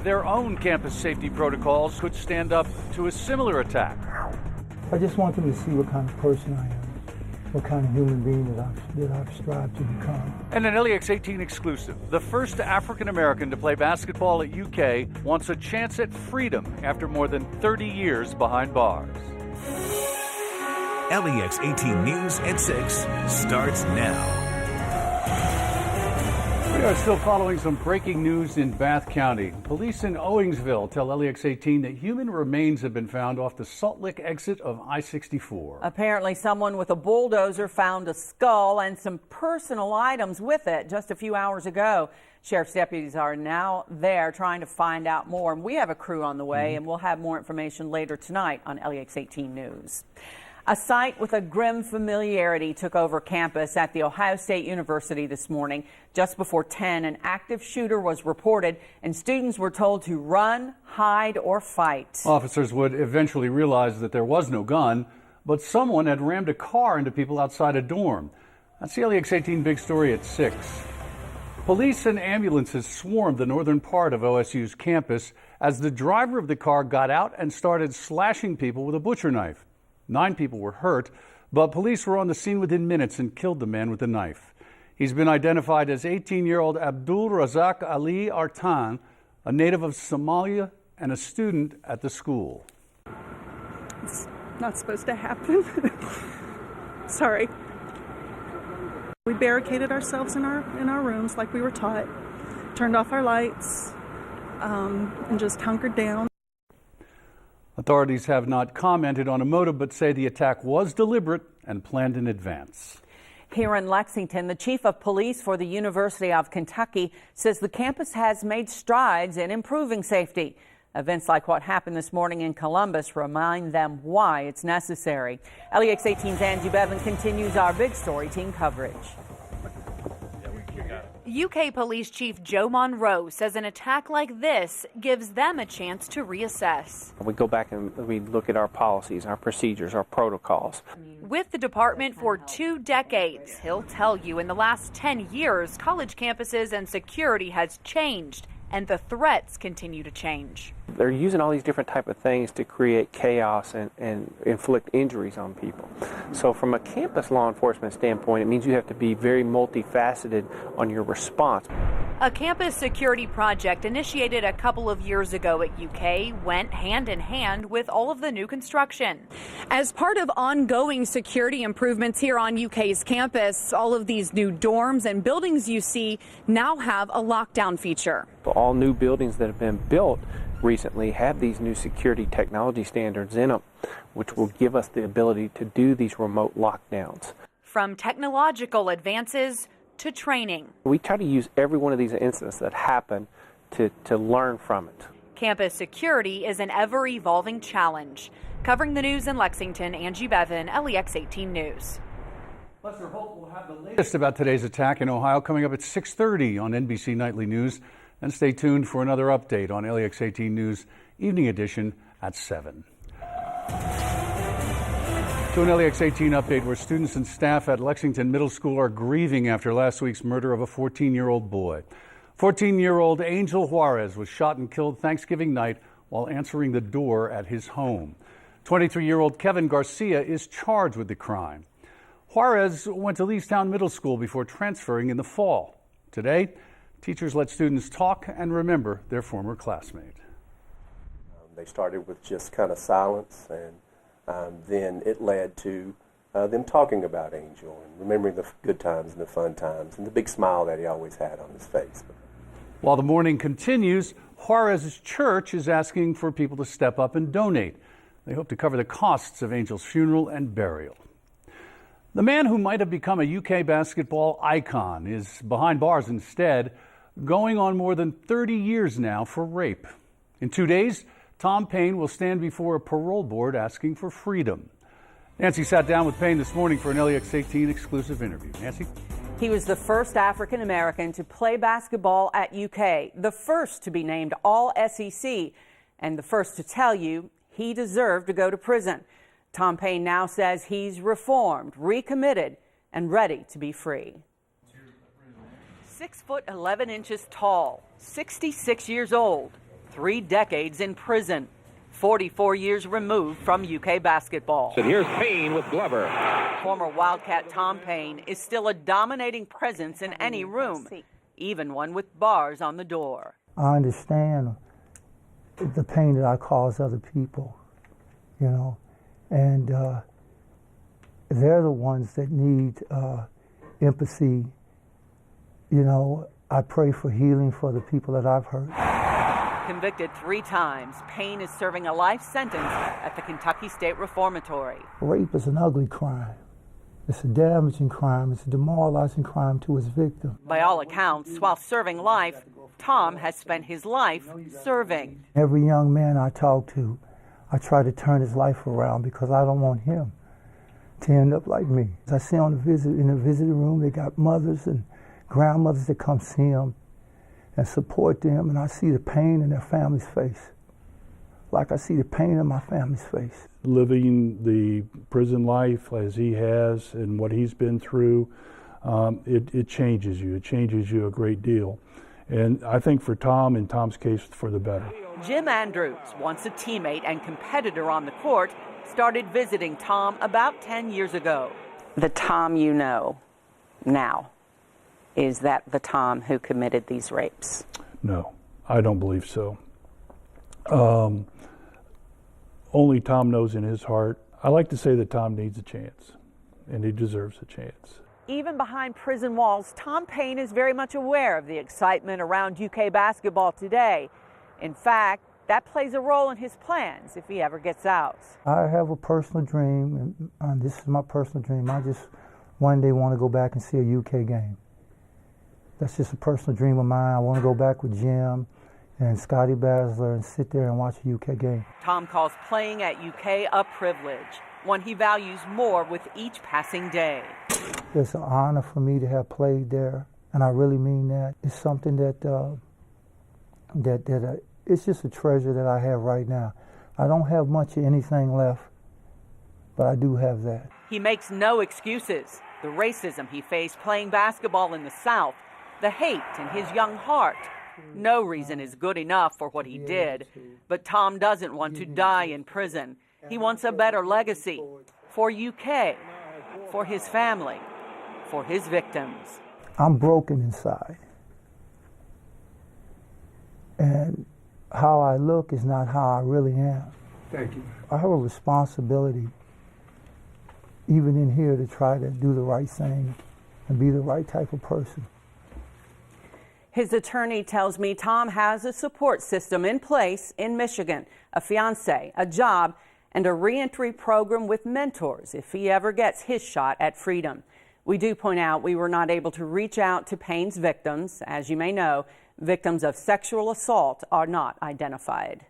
Their own campus safety protocols could stand up to a similar attack. I just want them to see what kind of person I am, what kind of human being that I've strived to become. And an LEX18 exclusive. The first African-American to play basketball at UK wants a chance at freedom after more than 30 years behind bars. LEX18 News at 6 starts now. We are still following some breaking news in Bath County. Police in Owingsville tell LEX18 that human remains have been found off the Salt Lick exit of I-64. Apparently, someone with a bulldozer found a skull and some personal items with it just a few hours ago. Sheriff's deputies are now there trying to find out more. And we have a crew on the way, and we'll have more information later tonight on LEX18 News. A sight with a grim familiarity took over campus at The Ohio State University this morning. Just before 10, an active shooter was reported, and students were told to run, hide, or fight. Officers would eventually realize that there was no gun, but someone had rammed a car into people outside a dorm. That's the LEX18 big story at 6. Police and ambulances swarmed the northern part of OSU's campus as the driver of the car got out and started slashing people with a butcher knife. 9 people were hurt, but police were on the scene within minutes and killed the man with the knife. He's been identified as 18-year-old Abdul Razak Ali Artan, a native of Somalia and a student at the school. It's not supposed to happen. Sorry. We barricaded ourselves in our rooms like we were taught, turned off our lights, and just hunkered down. Authorities have not commented on a motive, but say the attack was deliberate and planned in advance. Here in Lexington, the chief of police for the University of Kentucky says the campus has made strides in improving safety. Events like what happened this morning in Columbus remind them why it's necessary. LEX18's Angie Bevan continues our big story team coverage. UK Police Chief Joe Monroe says an attack like this gives them a chance to reassess. We go back and we look at our policies, our procedures, our protocols. With the department for 2 decades, he'll tell you in the last 10 years, college campuses and security has changed, and the threats continue to change. They're using all these different type of things to create chaos and inflict injuries on people. So from a campus law enforcement standpoint, it means you have to be very multifaceted on your response. A campus security project initiated a couple of years ago at UK went hand in hand with all of the new construction. As part of ongoing security improvements here on UK's campus, all of these new dorms and buildings you see now have a lockdown feature. All new buildings that have been built recently have these new security technology standards in them, which will give us the ability to do these remote lockdowns. From technological advances to training. We try to use every one of these incidents that happen to learn from it. Campus security is an ever-evolving challenge. Covering the news in Lexington, Angie Bevan, LEX18 News. Lester Holt will have the latest about today's attack in Ohio coming up at 6:30 on NBC Nightly News. And stay tuned for another update on LEX18 News Evening Edition at 7. To an LEX18 update where students and staff at Lexington Middle School are grieving after last week's murder of a 14-year-old boy. 14-year-old Angel Juarez was shot and killed Thanksgiving night while answering the door at his home. 23-year-old Kevin Garcia is charged with the crime. Juarez went to Leestown Middle School before transferring in the fall. Today, teachers let students talk and remember their former classmate. They started with just kind of silence, and then it led to them talking about Angel and remembering the good times and the fun times and the big smile that he always had on his face. While the mourning continues, Juarez's church is asking for people to step up and donate. They hope to cover the costs of Angel's funeral and burial. The man who might have become a UK basketball icon is behind bars instead, going on more than 30 years now for rape. In 2 days, Tom Payne will stand before a parole board asking for freedom. Nancy sat down with Payne this morning for an LEX18 exclusive interview. Nancy? He was the first African American to play basketball at UK, the first to be named All SEC, and the first to tell you he deserved to go to prison. Tom Payne now says he's reformed, recommitted, and ready to be free. 6'11" tall, 66 years old. 3 decades in prison, 44 years removed from UK basketball. And here's Payne with Glover. Former Wildcat Tom Payne is still a dominating presence in any room, even one with bars on the door. I understand the pain that I cause other people, you know, and they're the ones that need empathy. You know, I pray for healing for the people that I've hurt. Convicted 3 times, Payne is serving a life sentence at the Kentucky State Reformatory. Rape is an ugly crime. It's a damaging crime. It's a demoralizing crime to its victim. By all accounts, while serving life, Tom has spent his life serving. Every young man I talk to, I try to turn his life around because I don't want him to end up like me. I see in the visiting room, they got mothers and grandmothers that come see them and support them, and I see the pain in their family's face, like I see the pain in my family's face. Living the prison life as he has and what he's been through, it changes you. It changes you a great deal. And I think for Tom, in Tom's case, for the better. Jim Andrews, once a teammate and competitor on the court, started visiting Tom about 10 years ago. The Tom you know now, is that the Tom who committed these rapes? No, I don't believe so. Only Tom knows in his heart. I like to say that Tom needs a chance, and he deserves a chance. Even behind prison walls, Tom Payne is very much aware of the excitement around UK basketball today. In fact, that plays a role in his plans if he ever gets out. I have a personal dream, and this is my personal dream. I just one day want to go back and see a UK game. That's just a personal dream of mine. I want to go back with Jim and Scotty Basler and sit there and watch a UK game. Tom calls playing at UK a privilege, one he values more with each passing day. It's an honor for me to have played there, and I really mean that. It's something that it's just a treasure that I have right now. I don't have much of anything left, but I do have that. He makes no excuses. The racism he faced playing basketball in the South, the hate in his young heart. No reason is good enough for what he did, but Tom doesn't want to die in prison. He wants a better legacy for UK, for his family, for his victims. I'm broken inside, and how I look is not how I really am. Thank you. I have a responsibility, even in here, to try to do the right thing and be the right type of person. His attorney tells me Tom has a support system in place in Michigan, a fiance, a job, and a reentry program with mentors if he ever gets his shot at freedom. We do point out we were not able to reach out to Payne's victims. As you may know, victims of sexual assault are not identified.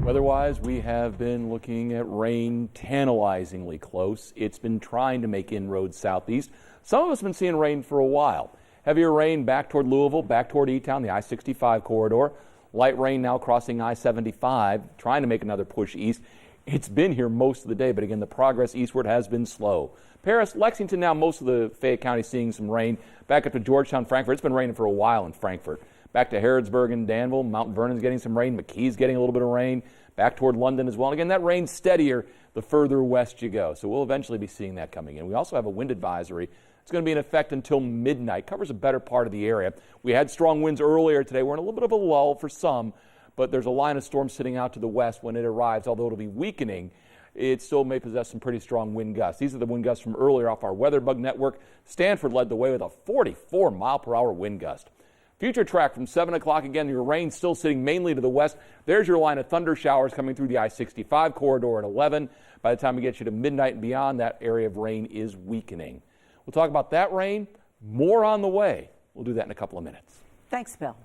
Weather-wise, we have been looking at rain tantalizingly close. It's been trying to make inroads southeast. Some of us have been seeing rain for a while. Heavier rain back toward Louisville, back toward E-Town, the I-65 corridor. Light rain now crossing I-75, trying to make another push east. It's been here most of the day, but again, the progress eastward has been slow. Paris, Lexington now, most of the Fayette County seeing some rain. Back up to Georgetown, Frankfort. It's been raining for a while in Frankfort. Back to Harrodsburg and Danville. Mount Vernon's getting some rain. McKee's getting a little bit of rain. Back toward London as well. And again, that rain's steadier the further west you go. So we'll eventually be seeing that coming in. We also have a wind advisory. It's going to be in effect until midnight. Covers a better part of the area. We had strong winds earlier today. We're in a little bit of a lull for some, but there's a line of storm sitting out to the west when it arrives. Although it'll be weakening, it still may possess some pretty strong wind gusts. These are the wind gusts from earlier off our weather bug network. Stanford led the way with a 44-mile-per-hour wind gust. Future track from 7 o'clock. Again, your rain still sitting mainly to the west. There's your line of thunder showers coming through the I-65 corridor at 11. By the time we get you to midnight and beyond, that area of rain is weakening. We'll talk about that rain. More on the way. We'll do that in a couple of minutes. Thanks, Bill.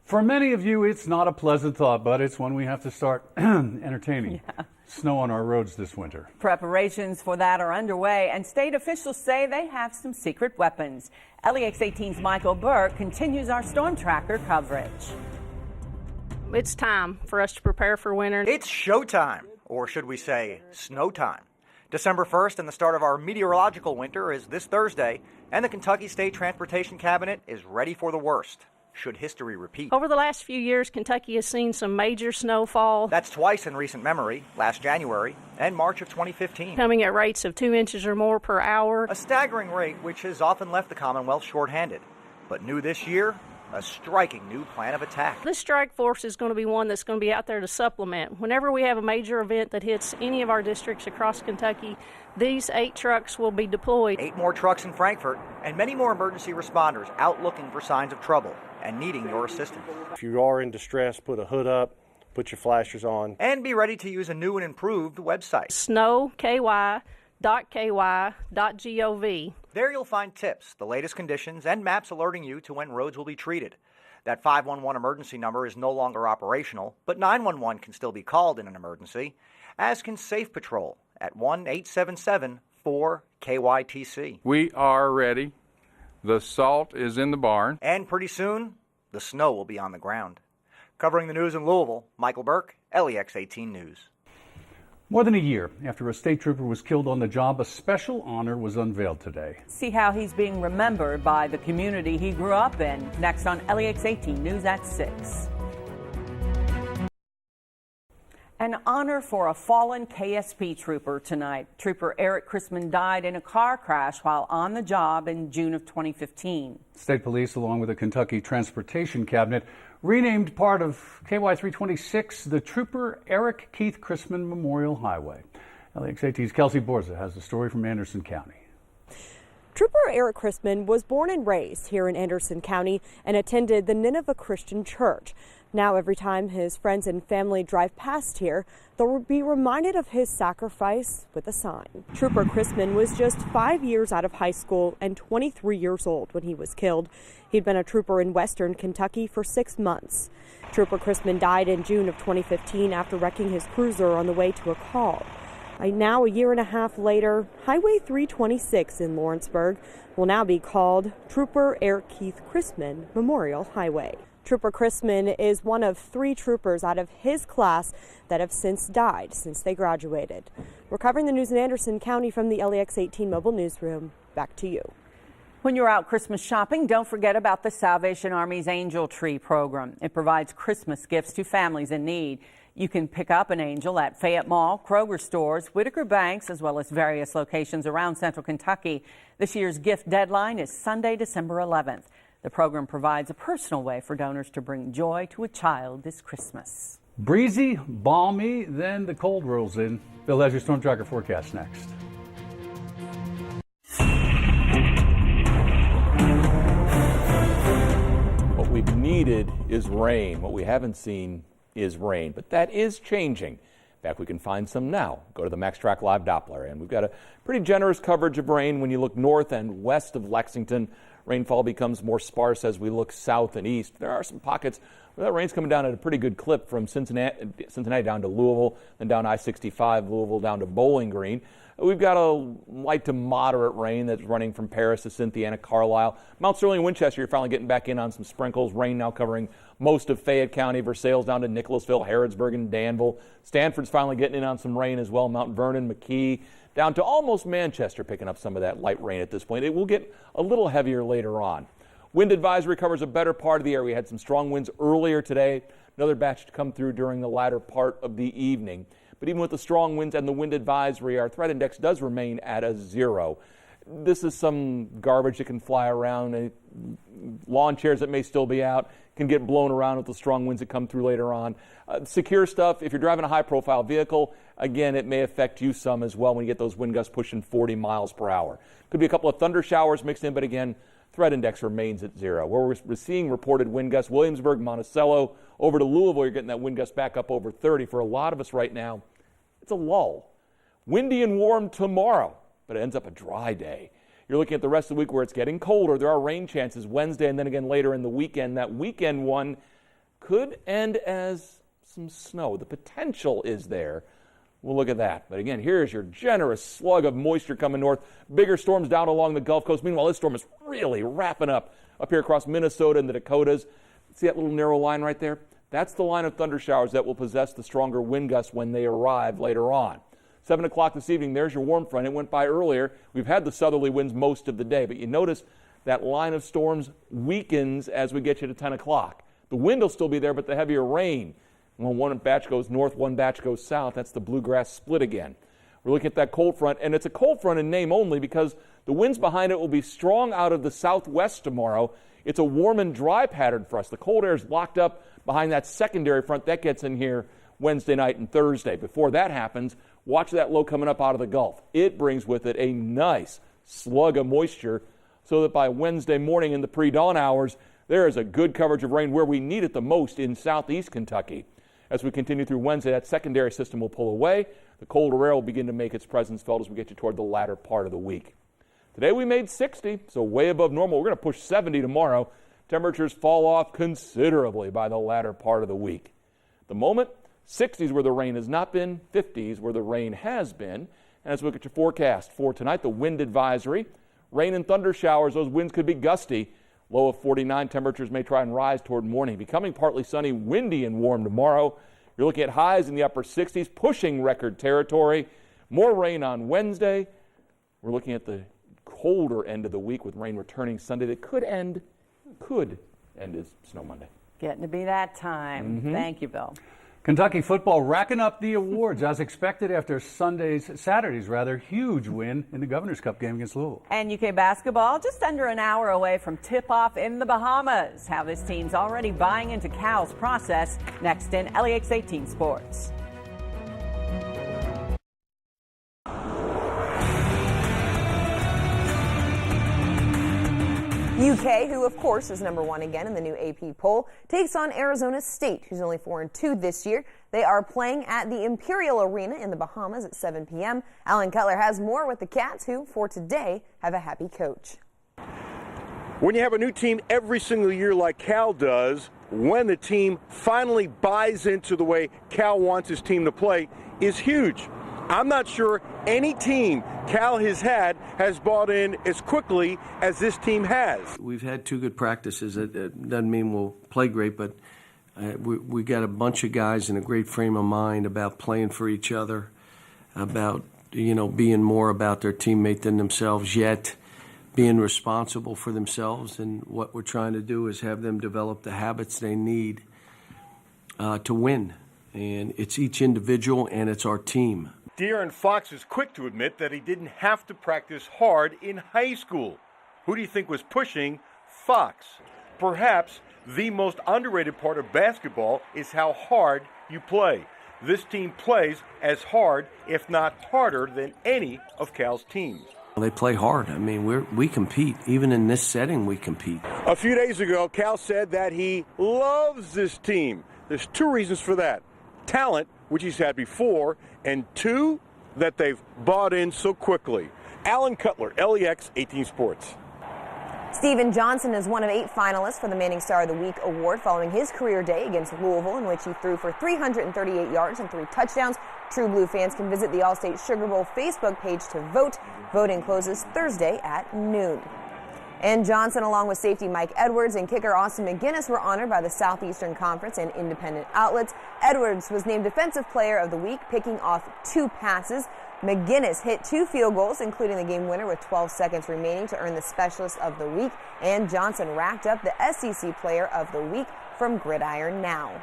For many of you, it's not a pleasant thought, but it's one we have to start entertaining. Yeah. Snow on our roads this winter. Preparations for that are underway, and state officials say they have some secret weapons. LEX18's Michael Burke continues our storm tracker coverage. It's time for us to prepare for winter. It's showtime, or should we say snow time. December 1st and the start of our meteorological winter is this Thursday, And the Kentucky State Transportation Cabinet is ready for the worst, should history repeat. Over the last few years, Kentucky has seen some major snowfall. That's twice in recent memory, last January and March of 2015. Coming at rates of 2 inches or more per hour. A staggering rate which has often left the Commonwealth shorthanded. But new this year, a striking new plan of attack. This strike force is going to be one that's going to be out there to supplement. Whenever we have a major event that hits any of our districts across Kentucky, these 8 trucks will be deployed. 8 more trucks in Frankfort and many more emergency responders out looking for signs of trouble and needing your assistance. If you are in distress, put a hood up, put your flashers on. And be ready to use a new and improved website. snowky.ky.gov. There you'll find tips, the latest conditions, and maps alerting you to when roads will be treated. That 511 emergency number is no longer operational, but 911 can still be called in an emergency, as can Safe Patrol at 1-877-4-KYTC. We are ready. The salt is in the barn. And pretty soon, the snow will be on the ground. Covering the news in Louisville, Michael Burke, LEX18 News. More than a year after a state trooper was killed on the job, a special honor was unveiled today. See how he's being remembered by the community he grew up in. Next on LEX18 News at 6. An honor for a fallen KSP trooper tonight. Trooper Eric Chrisman died in a car crash while on the job in June of 2015. State Police, along with the Kentucky Transportation Cabinet, renamed part of KY 326 the Trooper Eric Keith Chrisman Memorial Highway. LEX18's Kelsey Borza has the story from Anderson County. Trooper Eric Chrisman was born and raised here in Anderson County and attended the Nineveh Christian Church. Now every time his friends and family drive past here, they'll be reminded of his sacrifice with a sign. Trooper Chrisman was just 5 years out of high school and 23 years old when he was killed. He'd been a trooper in western Kentucky for 6 months. Trooper Chrisman died in June of 2015 after wrecking his cruiser on the way to a call. Now, a year and a half later, Highway 326 in Lawrenceburg will now be called Trooper Eric Keith Chrisman Memorial Highway. Trooper Chrisman is one of 3 troopers out of his class that have since died since they graduated. We're covering the news in Anderson County from the LEX18 Mobile Newsroom. Back to you. When you're out Christmas shopping, don't forget about the Salvation Army's Angel Tree program. It provides Christmas gifts to families in need. You can pick up an angel at Fayette Mall, Kroger stores, Whitaker Banks, as well as various locations around central Kentucky. This year's gift deadline is Sunday, December 11th. The program provides a personal way for donors to bring joy to a child this Christmas. Breezy, balmy, then the cold rolls in. Bill has your Storm Tracker forecast next. What we've needed is rain. What we haven't seen is rain, but that is changing. In fact, we can find some now. Go to the MaxTrack Live Doppler, and we've got a pretty generous coverage of rain when you look north and west of Lexington. Rainfall becomes more sparse as we look south and east. There are some pockets where that rain's coming down at a pretty good clip from Cincinnati down to Louisville, then down I-65, Louisville down to Bowling Green. We've got a light to moderate rain that's running from Paris to Cynthiana, Carlisle. Mount Sterling and Winchester, you're finally getting back in on some sprinkles. Rain now covering most of Fayette County, Versailles down to Nicholasville, Harrodsburg, and Danville. Stanford's finally getting in on some rain as well. Mount Vernon, McKee, down to almost Manchester, picking up some of that light rain at this point. It will get a little heavier later on. Wind advisory covers a better part of the area. We had some strong winds earlier today. Another batch to come through during the latter part of the evening. But even with the strong winds and the wind advisory, our threat index does remain at a 0. This is some garbage that can fly around. Lawn chairs that may still be out can get blown around with the strong winds that come through later on. Secure stuff, if you're driving a high-profile vehicle, again, it may affect you some as well when you get those wind gusts pushing 40 miles per hour. Could be a couple of thunder showers mixed in, but again, threat index remains at 0. Where we're seeing reported wind gusts, Williamsburg, Monticello, over to Louisville, you're getting that wind gust back up over 30. For a lot of us right now, it's a lull. Windy and warm tomorrow, but it ends up a dry day. You're looking at the rest of the week where it's getting colder. There are rain chances Wednesday and then again later in the weekend. That weekend one could end as some snow. The potential is there. We'll look at that. But again, here's your generous slug of moisture coming north. Bigger storms down along the Gulf Coast. Meanwhile, this storm is really wrapping up here across Minnesota and the Dakotas. See that little narrow line right there? That's the line of thunder showers that will possess the stronger wind gusts when they arrive later on. 7 o'clock this evening, there's your warm front. It went by earlier. We've had the southerly winds most of the day, but you notice that line of storms weakens as we get you to 10 o'clock. The wind will still be there, but the heavier rain. When one batch goes north, one batch goes south. That's the bluegrass split again. We're looking at that cold front, and it's a cold front in name only because the winds behind it will be strong out of the southwest tomorrow. It's a warm and dry pattern for us. The cold air is locked up behind that secondary front. That gets in here Wednesday night and Thursday. Before that happens, watch that low coming up out of the Gulf. It brings with it a nice slug of moisture so that by Wednesday morning in the pre-dawn hours, there is a good coverage of rain where we need it the most in southeast Kentucky. As we continue through Wednesday, that secondary system will pull away. The colder air will begin to make its presence felt as we get you toward the latter part of the week. Today we made 60, so way above normal. We're going to push 70 tomorrow. Temperatures fall off considerably by the latter part of the week. At the moment, 60s where the rain has not been, 50s where the rain has been. And as we look at your forecast for tonight, the wind advisory, rain and thunder showers, those winds could be gusty. Low of 49, temperatures may try and rise toward morning. Becoming partly sunny, windy and warm tomorrow. You're looking at highs in the upper 60s, pushing record territory. More rain on Wednesday. We're looking at the colder end of the week with rain returning Sunday that could end as snow Monday. Getting to be that time. Thank you, Bill. Kentucky football racking up the awards as expected after Saturday's huge win in the Governor's Cup game against Louisville. And UK basketball just under an hour away from tip-off in the Bahamas. How this team's already buying into Cal's process. Next in LEX18 Sports. UK, who of course is #1 again in the new AP poll, takes on Arizona State, who's only 4-2 this year. They are playing at the Imperial Arena in the Bahamas at 7 p.m. Alan Cutler has more with the Cats, who for today have a happy coach. When you have a new team every single year like Cal does, when the team finally buys into the way Cal wants his team to play, is huge. I'm not sure any team Cal has bought in as quickly as this team has. We've had 2 good practices. It doesn't mean we'll play great, but we got a bunch of guys in a great frame of mind about playing for each other, about being more about their teammate than themselves, yet being responsible for themselves. And what we're trying to do is have them develop the habits they need to win. And it's each individual and it's our team. De'Aaron Fox is quick to admit that he didn't have to practice hard in high school. Who do you think was pushing Fox? Perhaps the most underrated part of basketball is how hard you play. This team plays as hard, if not harder, than any of Cal's teams. They play hard. I mean, we compete. Even in this setting, we compete. A few days ago, Cal said that he loves this team. There's 2 reasons for that. Talent, which he's had before, and 2, that they've bought in so quickly. Alan Cutler, LEX18 Sports. Steven Johnson is one of 8 finalists for the Manning Star of the Week award following his career day against Louisville, in which he threw for 338 yards and 3 touchdowns. True Blue fans can visit the Allstate Sugar Bowl Facebook page to vote. Voting closes Thursday at noon. And Johnson, along with safety Mike Edwards and kicker Austin McGinnis, were honored by the Southeastern Conference and independent outlets. Edwards was named Defensive Player of the Week, picking off 2 passes. McGinnis hit 2 field goals, including the game winner with 12 seconds remaining to earn the Specialist of the Week. And Johnson racked up the SEC Player of the Week from Gridiron Now.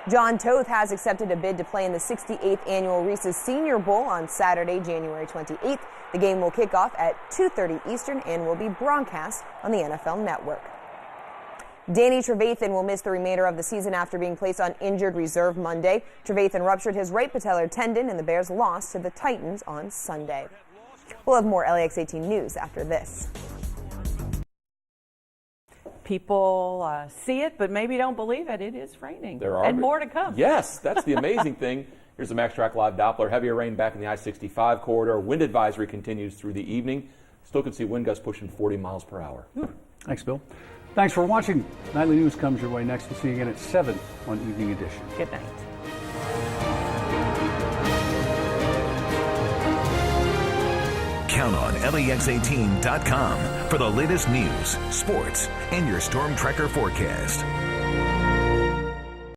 John Toth has accepted a bid to play in the 68th Annual Reese's Senior Bowl on Saturday, January 28th. The game will kick off at 2:30 Eastern and will be broadcast on the NFL Network. Danny Trevathan will miss the remainder of the season after being placed on injured reserve Monday. Trevathan ruptured his right patellar tendon, and the Bears lost to the Titans on Sunday. We'll have more LEX18 News after this. People see it, but maybe don't believe it. It is raining. There are. And more to come. Yes, that's the amazing thing. Here's the Max Track Live Doppler. Heavier rain back in the I-65 corridor. Wind advisory continues through the evening. Still can see wind gusts pushing 40 miles per hour. Thanks, Bill. Thanks for watching. Nightly News comes your way next. We'll see you again at 7 on Evening Edition. Good night. Count on LEX18.com for the latest news, sports, and your Storm Tracker forecast.